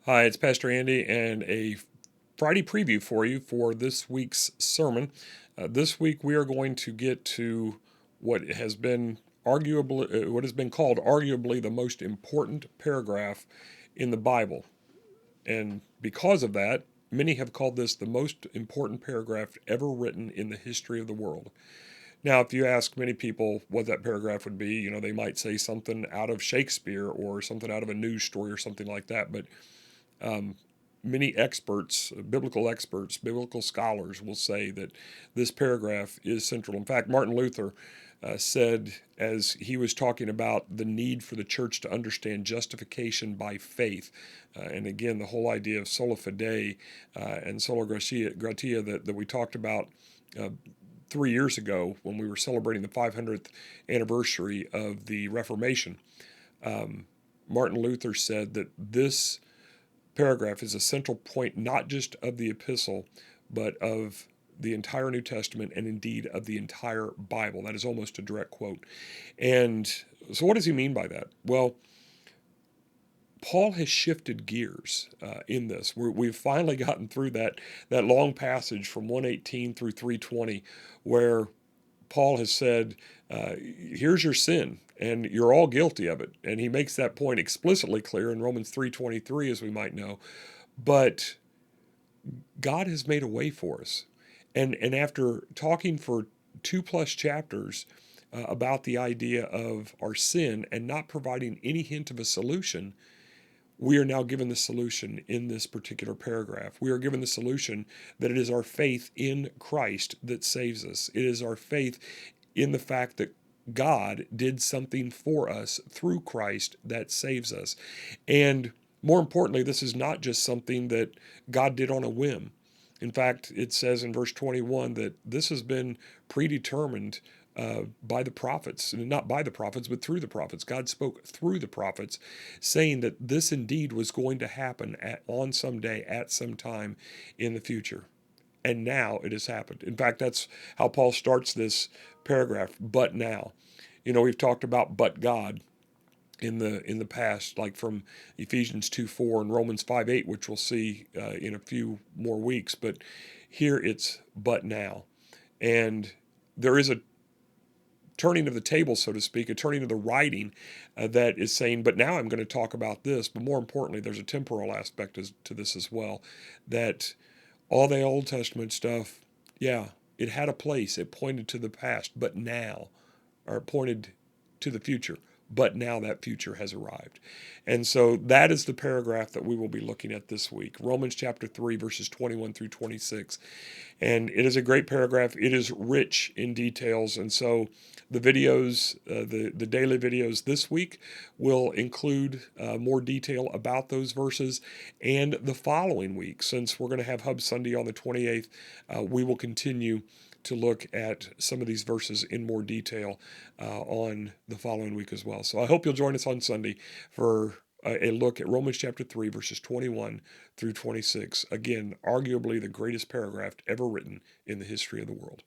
Hi, it's Pastor Andy, and a Friday preview for you for this week's sermon. This week we are going to get to what has been called arguably the most important paragraph in the Bible, and because of that, many have called this the most important paragraph ever written in the history of the world. Now, if you ask many people what that paragraph would be, they might say something out of Shakespeare or something out of a news story or something like that, but many experts, biblical scholars will say that this paragraph is central. In fact, Martin Luther said, as he was talking about the need for the church to understand justification by faith, and again, the whole idea of sola fide and sola gratia that we talked about 3 years ago when we were celebrating the 500th anniversary of the Reformation. Martin Luther said that this paragraph is a central point not just of the epistle, but of the entire New Testament and indeed of the entire Bible. That is almost a direct quote. And so what does he mean by that? Well, Paul has shifted gears in this. We've finally gotten through that long passage from 118 through 320 where Paul has said, here's your sin, and you're all guilty of it. And he makes that point explicitly clear in Romans 3:23, as we might know. But God has made a way for us. And after talking for 2+ chapters about the idea of our sin and not providing any hint of a solution, we are now given the solution in this particular paragraph. We are given the solution that it is our faith in Christ that saves us. It is our faith in the fact that God did something for us through Christ that saves us. And more importantly, this is not just something that God did on a whim. In fact, it says in verse 21 that this has been predetermined by the prophets, and not by the prophets, but through the prophets. God spoke through the prophets, saying that this indeed was going to happen on some day, at some time in the future. And now it has happened. In fact, that's how Paul starts this paragraph, but now. We've talked about but God in the past, like from Ephesians 2:4 and Romans 5:8, which we'll see in a few more weeks. But here it's but now. And there is a turning of the table, so to speak, a turning of the writing that is saying, but now I'm going to talk about this. But more importantly, there's a temporal aspect to this as well, that all the Old Testament stuff, yeah, it had a place. It pointed to the past, but now, or it pointed to the future. But now that future has arrived. And so that is the paragraph that we will be looking at this week. Romans chapter 3, verses 21 through 26. And it is a great paragraph. It is rich in details. And so the videos, the daily videos this week will include more detail about those verses. And the following week, since we're going to have Hub Sunday on the 28th, we will continue to look at some of these verses in more detail on the following week as well. So I hope you'll join us on Sunday for a look at Romans chapter 3, verses 21 through 26. Again, arguably the greatest paragraph ever written in the history of the world.